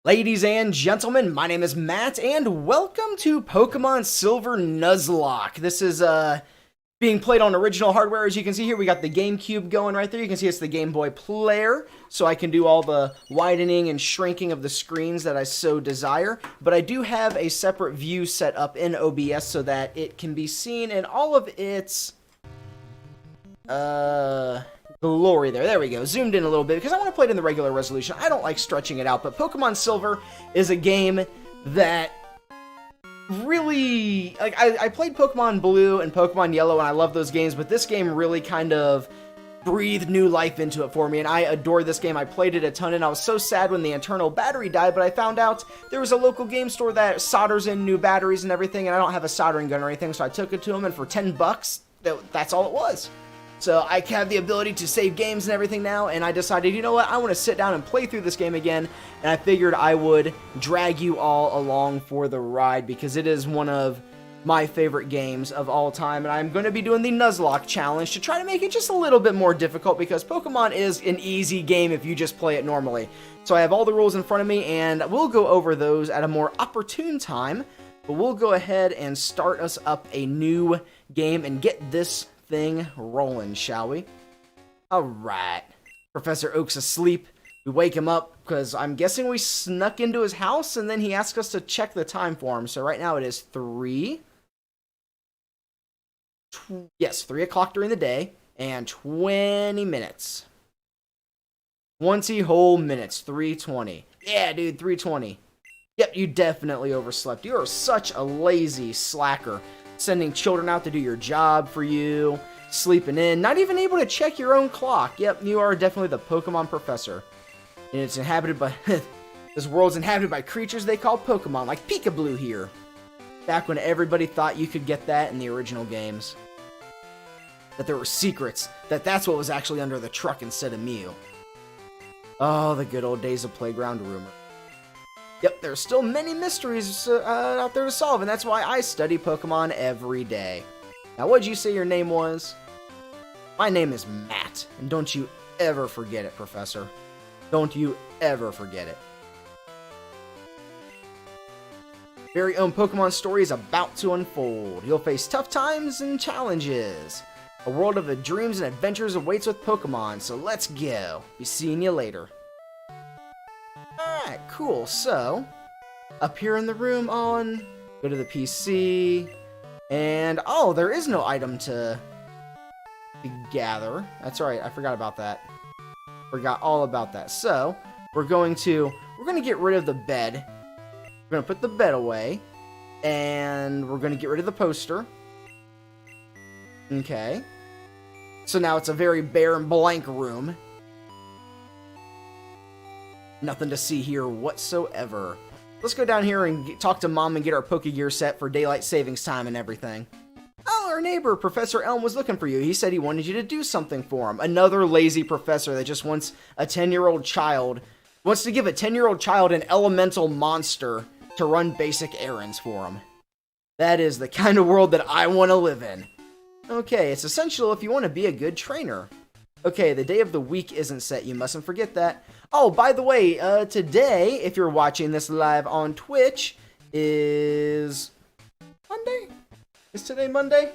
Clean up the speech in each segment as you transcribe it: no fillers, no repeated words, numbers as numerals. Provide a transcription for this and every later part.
Ladies and gentlemen, my name is Matt, and welcome to Pokemon Silver Nuzlocke. This is being played on original hardware. As you can see here, we got the GameCube going right there. You can see it's the Game Boy Player, so I can do all the widening and shrinking of the screens that I so desire. But I do have a separate view set up in OBS so that it can be seen in all of its glory there. There we go. Zoomed in a little bit because I want to play it in the regular resolution. I don't like stretching it out, but Pokemon Silver is a game that really, like, I played Pokemon Blue and Pokemon Yellow, and I love those games, but this game really kind of breathed new life into it for me, and I adore this game. I played it a ton, and I was so sad when the internal battery died, but I found out there was a local game store that solders in new batteries and everything, and I don't have a soldering gun or anything, so I took it to them, and for 10 bucks, that's all it was. So I have the ability to save games and everything now, and I decided, you know what, I want to sit down and play through this game again, and I figured I would drag you all along for the ride, because it is one of my favorite games of all time, and I'm going to be doing the Nuzlocke challenge to try to make it just a little bit more difficult, because Pokemon is an easy game if you just play it normally. So I have all the rules in front of me, and we'll go over those at a more opportune time, but we'll go ahead and start us up a new game and get this thing rolling, shall we? Alright. Professor Oak's asleep. We wake him up because I'm guessing we snuck into his house, and then he asked us to check the time for him. So right now it is 3 o'clock during the day and 20 minutes. 20 whole minutes. 3:20. Yeah, dude, 3:20. Yep, you definitely overslept. You are such a lazy slacker. Sending children out to do your job for you, sleeping in, not even able to check your own clock. Yep, you are definitely the Pokemon professor. And it's inhabited by, this world's inhabited by creatures they call Pokemon, like Peekaboo here. Back when everybody thought you could get that in the original games. That there were secrets, that's what was actually under the truck instead of Mew. Oh, the good old days of Playground Rumor. Yep, there's still many mysteries out there to solve, and that's why I study Pokemon every day. Now, what'd you say your name was? My name is Matt, and don't you ever forget it, Professor. Don't you ever forget it. Very own Pokemon story is about to unfold. You'll face tough times and challenges. A world of dreams and adventures awaits with Pokemon, so let's go. Be seeing you later. Alright, cool. So, up here in the room go to the PC, and oh, there is no item to gather. That's right, I forgot about that. Forgot all about that. So, we're going to get rid of the bed. We're going to put the bed away, and we're going to get rid of the poster. Okay. So now it's a very bare and blank room. Nothing to see here whatsoever. Let's go down here and talk to Mom and get our Pokegear set for daylight savings time and everything. Oh, our neighbor, Professor Elm, was looking for you. He said he wanted you to do something for him. Another lazy professor that just wants a 10-year-old child, wants to give a 10-year-old child an elemental monster to run basic errands for him. That is the kind of world that I want to live in. Okay, it's essential if you want to be a good trainer. Okay, the day of the week isn't set. You mustn't forget that. Oh, by the way, today, if you're watching this live on Twitch, is Monday? Is today Monday?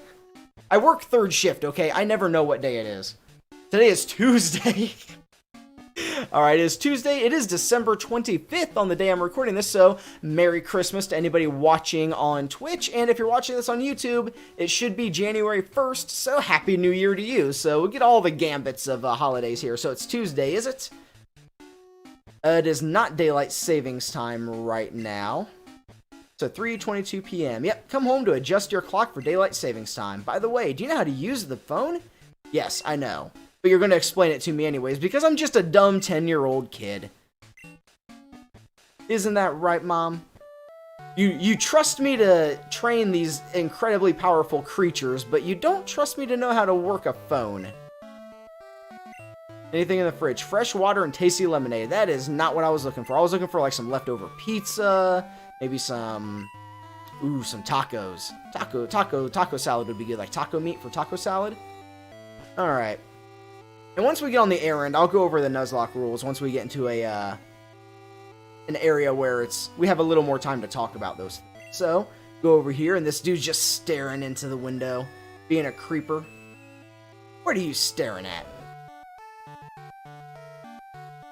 I work third shift, okay? I never know what day it is. Today is Tuesday. Alright, it is Tuesday. It is December 25th on the day I'm recording this, so Merry Christmas to anybody watching on Twitch. And if you're watching this on YouTube, it should be January 1st, so Happy New Year to you. So we'll get all the gambits of holidays here. So it's Tuesday, is it? It is not daylight savings time right now. So 3:22 p.m. Yep, come home to adjust your clock for daylight savings time. By the way, do you know how to use the phone? Yes, I know. But you're going to explain it to me anyways, because I'm just a dumb 10-year-old kid. Isn't that right, Mom? You trust me to train these incredibly powerful creatures, but you don't trust me to know how to work a phone. Anything in the fridge? Fresh water and tasty lemonade. That is not what I was looking for. I was looking for like some leftover pizza, maybe some tacos. Taco salad would be good, like taco meat for taco salad. Alright. And once we get on the errand, I'll go over the Nuzlocke rules once we get into a an area where we have a little more time to talk about those things. So, go over here, and this dude's just staring into the window, being a creeper. What are you staring at?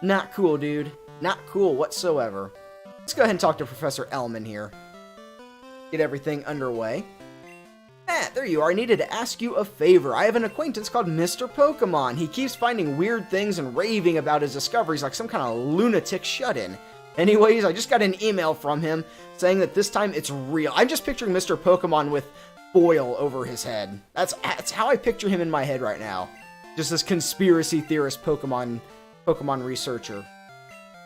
Not cool, dude. Not cool whatsoever. Let's go ahead and talk to Professor Elman here. Get everything underway. Matt, there you are. I needed to ask you a favor. I have an acquaintance called Mr. Pokemon. He keeps finding weird things and raving about his discoveries like some kind of lunatic shut-in. Anyways, I just got an email from him saying that this time it's real. I'm just picturing Mr. Pokemon with foil over his head. That's how I picture him in my head right now. Just this conspiracy theorist Pokemon researcher.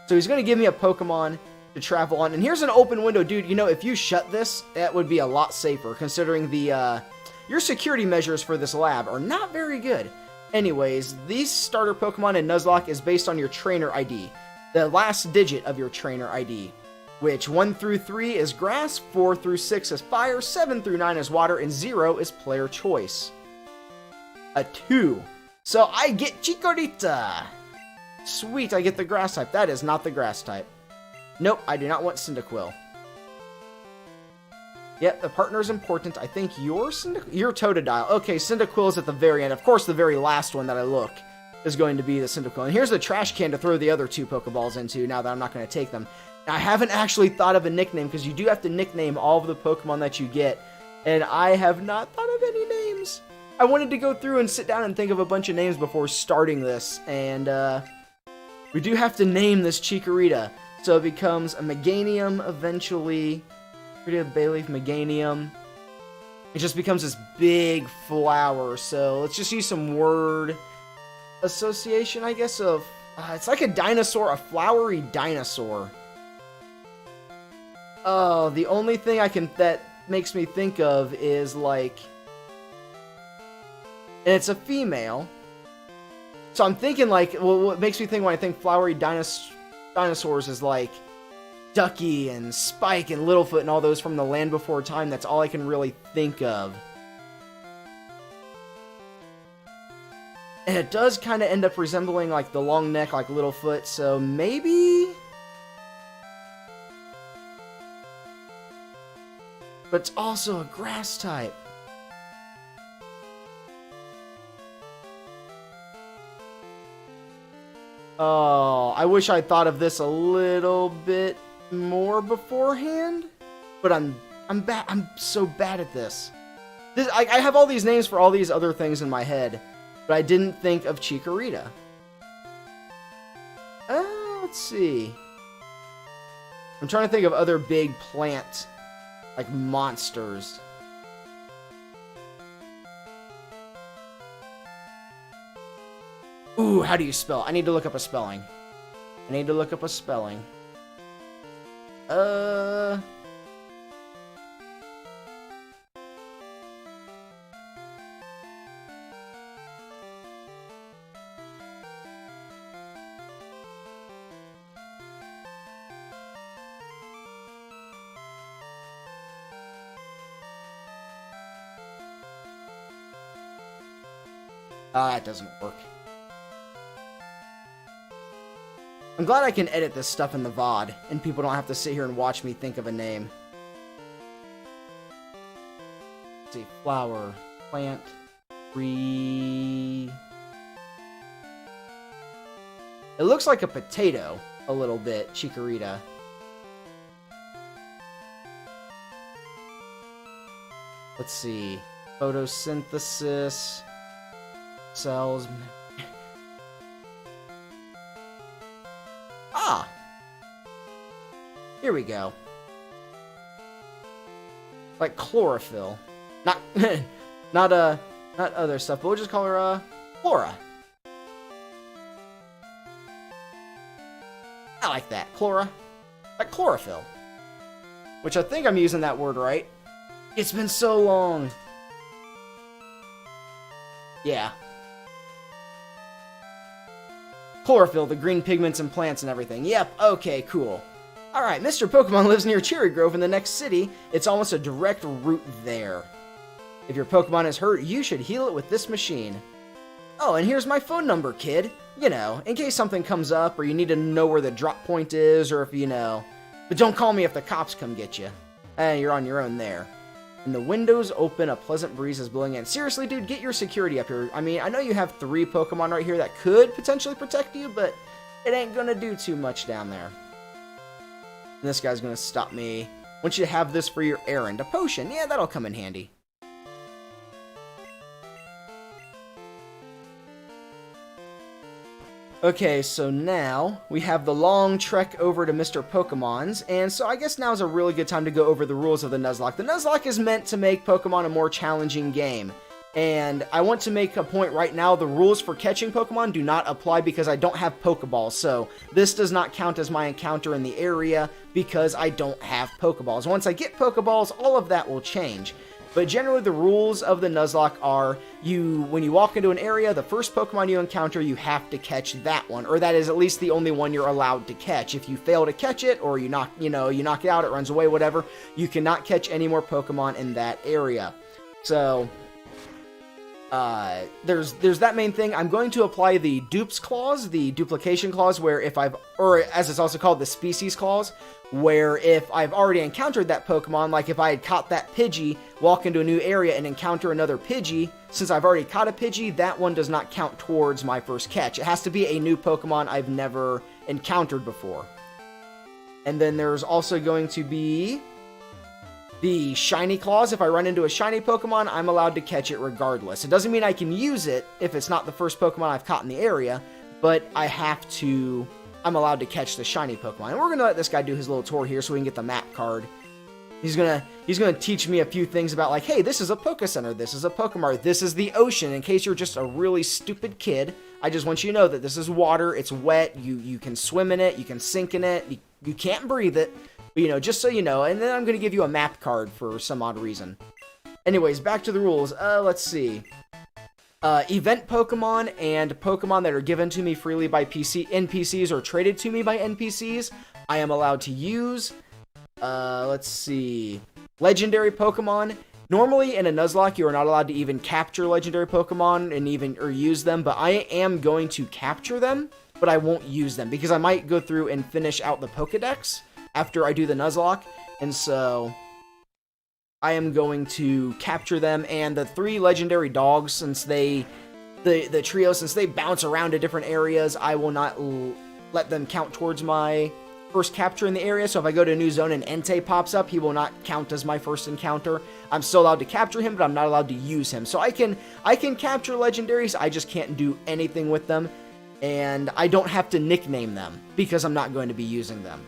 So he's going to give me a Pokemon to travel on. And here's an open window, dude. You know, if you shut this, that would be a lot safer, considering your security measures for this lab are not very good. Anyways, these starter Pokemon in Nuzlocke is based on your trainer ID. The last digit of your trainer ID. Which 1 through 3 is grass, 4 through 6 is fire, 7 through 9 is water, and 0 is player choice. A 2. So I get Chikorita. Sweet, I get the grass type. That is not the grass type. Nope, I do not want Cyndaquil. Yep, the partner is important. I think you're Totodile. Okay, Cyndaquil is at the very end. Of course, the very last one that I look is going to be the Cyndaquil. And here's the trash can to throw the other 2 Pokeballs into now that I'm not going to take them. Now, I haven't actually thought of a nickname because you do have to nickname all of the Pokemon that you get. And I have not thought of any names. I wanted to go through and sit down and think of a bunch of names before starting this. And we do have to name this Chikorita. So it becomes a Meganium eventually. Bayleaf Meganium. It just becomes this big flower. So let's just use some word association, I guess, of... it's like a dinosaur, a flowery dinosaur. Oh, the only thing that makes me think of is like... And it's a female. So I'm thinking like... Well, what makes me think when I think flowery dinosaurs is like... Ducky and Spike and Littlefoot and all those from the Land Before Time. That's all I can really think of. And it does kind of end up resembling like the long neck like Littlefoot, so maybe... But it's also a grass type. Oh, I wish I'd thought of this a little bit more beforehand, but I'm so bad at this. I have all these names for all these other things in my head, but I didn't think of Chikorita. Let's see. I'm trying to think of other big plant, like monsters. Ooh, how do you spell? I need to look up a spelling. That doesn't work. I'm glad I can edit this stuff in the VOD, and people don't have to sit here and watch me think of a name. Let's see, flower, plant, tree... It looks like a potato, a little bit, Chikorita. Let's see, photosynthesis, cells... Ah! Here we go. Like chlorophyll. Not not other stuff, but we'll just call her Flora. I like that. Chlora. Like chlorophyll. Which I think I'm using that word right. It's been so long. Yeah. Chlorophyll, the green pigments and plants and everything. Yep, okay, cool. Alright, Mr. Pokemon lives near Cherry Grove in the next city. It's almost a direct route there. If your Pokemon is hurt, you should heal it with this machine. Oh, and here's my phone number, kid. You know, in case something comes up or you need to know where the drop point is, or if you know. But don't call me if the cops come get you. You're on your own there. And the windows open, a pleasant breeze is blowing in. Seriously, dude, get your security up here. I mean, I know you have 3 Pokemon right here that could potentially protect you, but it ain't gonna do too much down there. And this guy's gonna stop me. I want you to have this for your errand. A potion. Yeah, that'll come in handy. Okay, so now we have the long trek over to Mr. Pokemon's, and so I guess now is a really good time to go over the rules of the Nuzlocke. The Nuzlocke is meant to make Pokemon a more challenging game, and I want to make a point right now, the rules for catching Pokemon do not apply because I don't have Pokeballs, so this does not count as my encounter in the area because I don't have Pokeballs. Once I get Pokeballs, all of that will change. But generally, the rules of the Nuzlocke are, when you walk into an area, the first Pokemon you encounter, you have to catch that one, or that is at least the only one you're allowed to catch. If you fail to catch it, or you knock it out, it runs away, whatever, you cannot catch any more Pokemon in that area. So, there's that main thing. I'm going to apply the dupes clause, the duplication clause, where or as it's also called, the species clause, where if I've already encountered that Pokemon, like if I had caught that Pidgey, walk into a new area and encounter another Pidgey, since I've already caught a Pidgey, that one does not count towards my first catch. It has to be a new Pokemon I've never encountered before. And then there's also going to be the shiny clause. If I run into a shiny Pokemon, I'm allowed to catch it regardless. It doesn't mean I can use it if it's not the first Pokemon I've caught in the area, but I'm allowed to catch the shiny Pokemon. And we're going to let this guy do his little tour here so we can get the map card. He's gonna teach me a few things about, like, hey, this is a Poke Center, this is a Pokemart, this is the ocean. In case you're just a really stupid kid, I just want you to know that this is water, it's wet, you can swim in it, you can sink in it, you can't breathe it, but, just so you know. And then I'm gonna give you a map card for some odd reason. Anyways, back to the rules. Let's see. Event Pokemon and Pokemon that are given to me freely by NPCs or traded to me by NPCs, I am allowed to use. Let's see. Legendary Pokemon. Normally in a Nuzlocke, you are not allowed to even capture legendary Pokemon or use them, but I am going to capture them, but I won't use them because I might go through and finish out the Pokedex after I do the Nuzlocke, and so I am going to capture them. And the 3 legendary dogs, since the trio, since they bounce around to different areas, I will not let them count towards my first capture in the area. So if I go to a new zone and Entei pops up, he will not count as my first encounter. I'm still allowed to capture him, but I'm not allowed to use him. So I can capture legendaries, I just can't do anything with them, and I don't have to nickname them because I'm not going to be using them.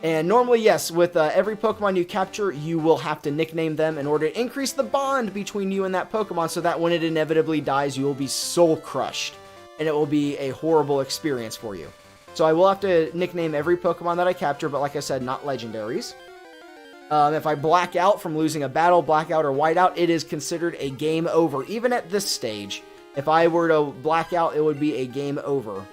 And normally, yes, with every Pokemon you capture, you will have to nickname them in order to increase the bond between you and that Pokemon, so that when it inevitably dies, you will be soul crushed, and it will be a horrible experience for you. So I will have to nickname every Pokemon that I capture, but like I said, not legendaries. If I black out from losing a battle, blackout or whiteout, it is considered a game over. Even at this stage, if I were to black out, it would be a game over.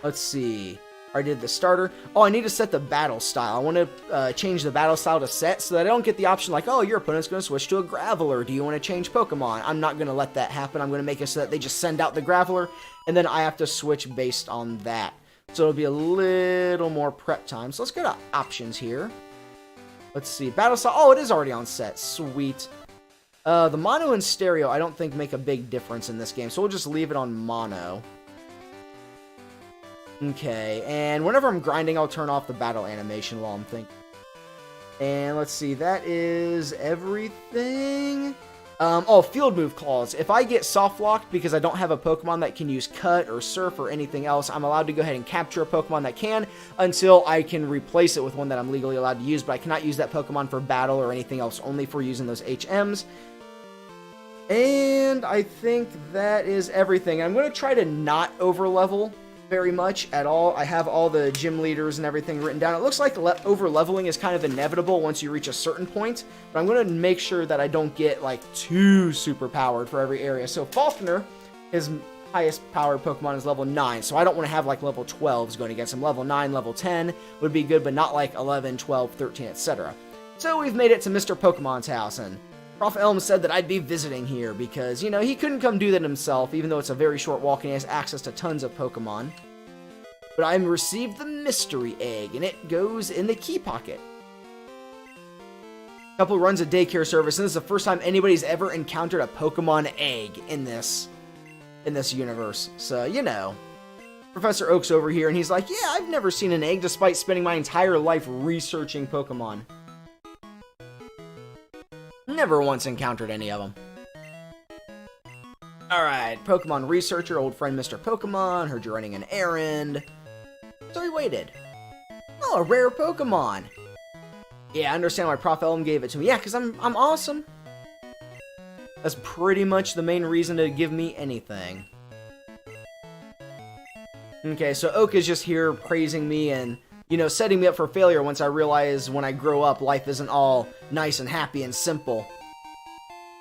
Let's see. I did the starter. Oh, I need to set the battle style. I want to change the battle style to set so that I don't get the option like, oh, your opponent's going to switch to a Graveler. Do you want to change Pokemon? I'm not going to let that happen. I'm going to make it so that they just send out the Graveler, and then I have to switch based on that. So it'll be a little more prep time. So let's go to options here. Let's see. Battle style. Oh, it is already on set. Sweet. The mono and stereo I don't think make a big difference in this game, so we'll just leave it on mono. Okay, and whenever I'm grinding, I'll turn off the battle animation while I'm thinking. And let's see, that is everything. Oh, field move clause. If I get soft locked because I don't have a Pokemon that can use cut or surf or anything else, I'm allowed to go ahead and capture a Pokemon that can until I can replace it with one that I'm legally allowed to use, but I cannot use that Pokemon for battle or anything else, only for using those HMs. And I think that is everything. I'm going to try to not over-level very much at all. I have all the gym leaders and everything written down. It looks like over-leveling is kind of inevitable once you reach a certain point, but I'm going to make sure that I don't get, like, too super-powered for every area. So Falkner, his highest powered Pokemon is level 9, so I don't want to have, like, level 12s going against him. Level 9, level 10 would be good, but not, like, 11, 12, 13, etc. So we've made it to Mr. Pokemon's house, and Prof. Elm said that I'd be visiting here because, you know, he couldn't come do that himself, even though it's a very short walk and he has access to tons of Pokemon. But I received the mystery egg, and it goes in the key pocket. Couple runs of daycare service, and this is the first time anybody's ever encountered a Pokemon egg in this universe. So, you know, Professor Oak's over here, and he's like, yeah, I've never seen an egg despite spending my entire life researching Pokemon. Never once encountered any of them. Alright, Pokemon researcher, old friend Mr. Pokemon, heard you're running an errand. So he waited. Oh, a rare Pokemon. Yeah, I understand why Prof. Elm gave it to me. Yeah, because I'm awesome. That's pretty much the main reason to give me anything. Okay, so Oak is just here praising me and, you know, setting me up for failure once I realize when I grow up, life isn't all nice and happy and simple.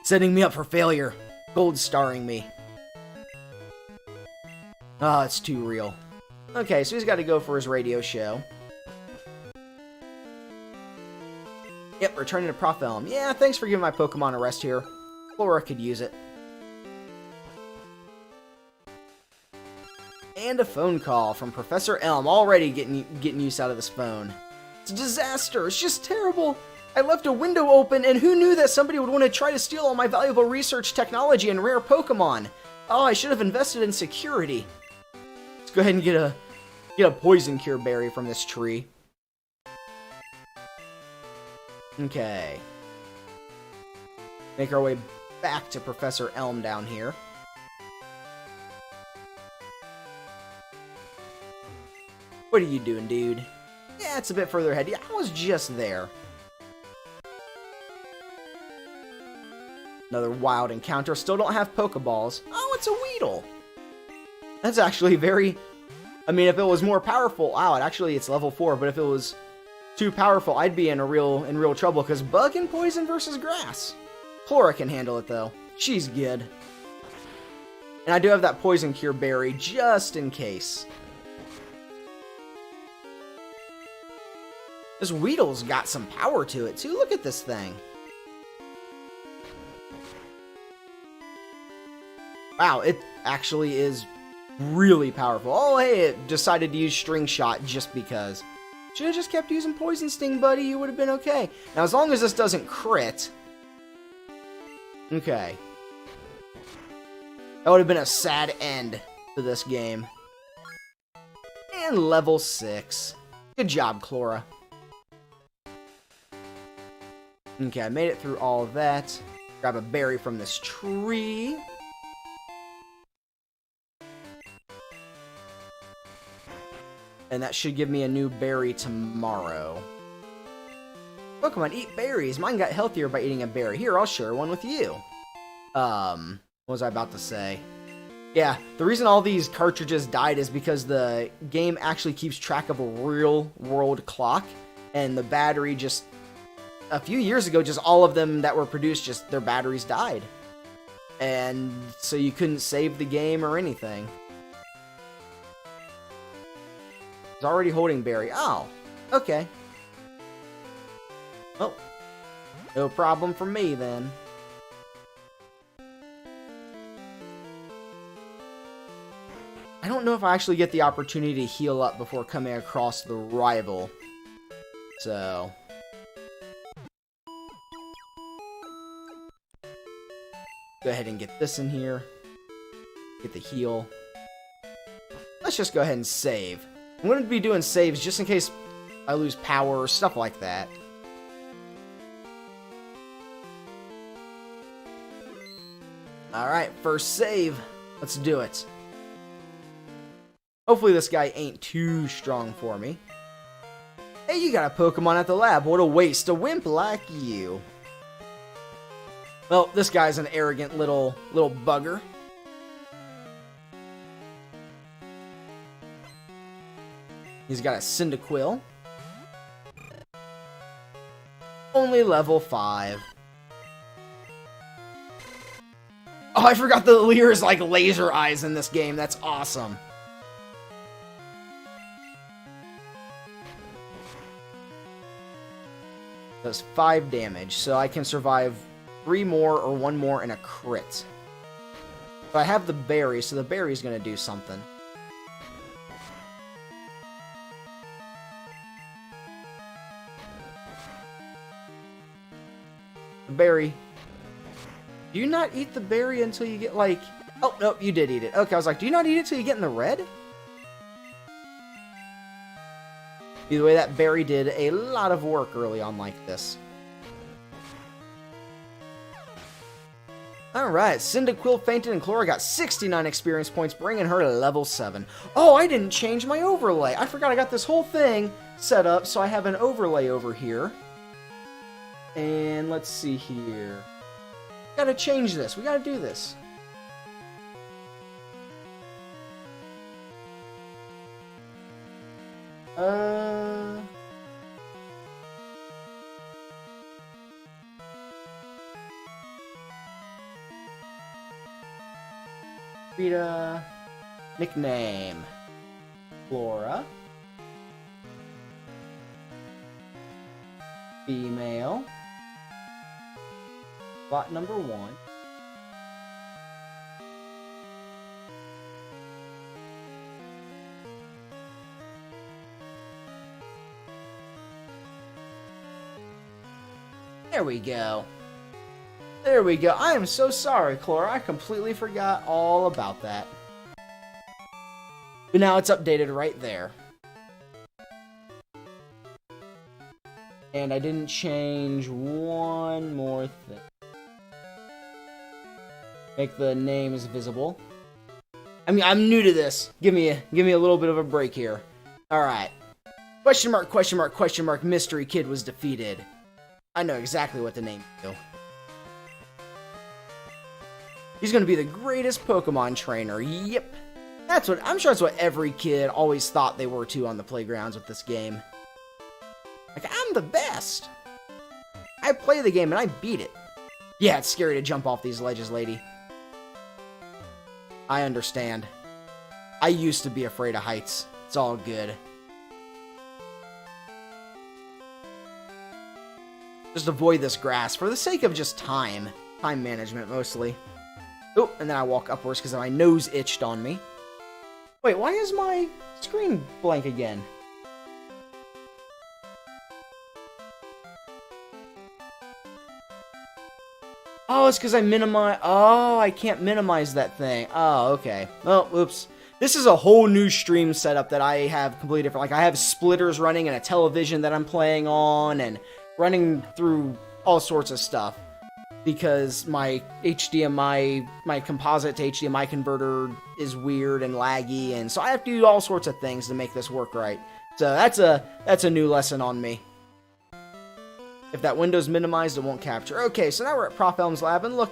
Setting me up for failure. Gold starring me. Oh, it's too real. Okay, so he's got to go for his radio show. Yep, returning to Prof. Elm. Yeah, thanks for giving my Pokemon a rest here. Flora could use it. And a phone call from Professor Elm. Already getting use out of this phone. It's a disaster. It's just terrible. I left a window open, and who knew that somebody would want to try to steal all my valuable research technology and rare Pokemon? Oh, I should have invested in security. Let's go ahead and get a poison cure berry from this tree. Okay. Make our way back to Professor Elm down here. What are you doing, dude? Yeah, it's a bit further ahead. Yeah, I was just there. Another wild encounter. Still don't have Pokeballs. Oh, it's a Weedle. That's actually very... I mean, if it was more powerful... Wow, it's level 4, but if it was too powerful, I'd be in real trouble, because Bug and Poison versus Grass. Flora can handle it, though. She's good. And I do have that Poison Cure Berry, just in case. This Weedle's got some power to it, too. Look at this thing. Wow, it actually is really powerful. Oh, hey, it decided to use String Shot just because. Should have just kept using Poison Sting, buddy. You would have been okay. Now, as long as this doesn't crit. Okay. That would have been a sad end to this game. And level 6. Good job, Chlora. Okay, I made it through all of that. Grab a berry from this tree. And that should give me a new berry tomorrow. Pokemon, eat berries. Mine got healthier by eating a berry. Here, I'll share one with you. What was I about to say? Yeah, the reason all these cartridges died is because the game actually keeps track of a real-world clock. And the battery just... A few years ago, just all of them that were produced, just their batteries died. And so you couldn't save the game or anything. It's already holding berry. Oh, okay. Well, no problem for me then. I don't know if I actually get the opportunity to heal up before coming across the rival. So... Go ahead and get this in here. Get the heal. Let's just go ahead and save. I'm going to be doing saves just in case I lose power or stuff like that. Alright, first save. Let's do it. Hopefully this guy ain't too strong for me. Hey, you got a Pokemon at the lab. What a waste. A wimp like you. Well, this guy's an arrogant little bugger. He's got a Cyndaquil. Only level 5. Oh, I forgot the Leer's like laser eyes in this game. That's awesome. Does 5 damage, so I can survive 3 more or 1 more and a crit. But I have the berry, so the berry's gonna do something. The berry. Do you not eat the berry until you get, like... Oh, no, you did eat it. Okay, I was like, do you not eat it till you get in the red? Either way, that berry did a lot of work early on like this. Alright, Cyndaquil fainted and Chlora got 69 experience points, bringing her to level 7. Oh, I didn't change my overlay. I forgot I got this whole thing set up, so I have an overlay over here. And let's see here. Gotta change this. We gotta do this. Rita. Nickname. Flora. Female. Bot number 1. There we go. There we go. I am so sorry, Chlora. I completely forgot all about that. But now it's updated right there. And I didn't change one more thing. Make the names visible. I mean, I'm new to this. Give me a little bit of a break here. Alright. Question mark, question mark, question mark, Mystery Kid was defeated. I know exactly what to name you. He's gonna be the greatest Pokemon trainer. Yep. I'm sure that's what every kid always thought they were too on the playgrounds with this game. Like, I'm the best. I play the game and I beat it. Yeah, it's scary to jump off these ledges, lady. I understand. I used to be afraid of heights. It's all good. Just avoid this grass for the sake of just time. Time management, mostly. Oh, and then I walk upwards because my nose itched on me. Wait, why is my screen blank again? Oh, it's because I minimize... Oh, I can't minimize that thing. Oh, okay. Oh, oops. This is a whole new stream setup that I have completely different. Like, I have splitters running and a television that I'm playing on and running through all sorts of stuff. Because my HDMI, my composite to HDMI converter is weird and laggy, and so I have to do all sorts of things to make this work right. So that's a new lesson on me. If that window's minimized, it won't capture. Okay, so now we're at Prof. Elm's lab, and look,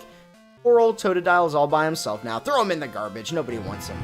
poor old Totodile is all by himself now. Throw him in the garbage. Nobody wants him.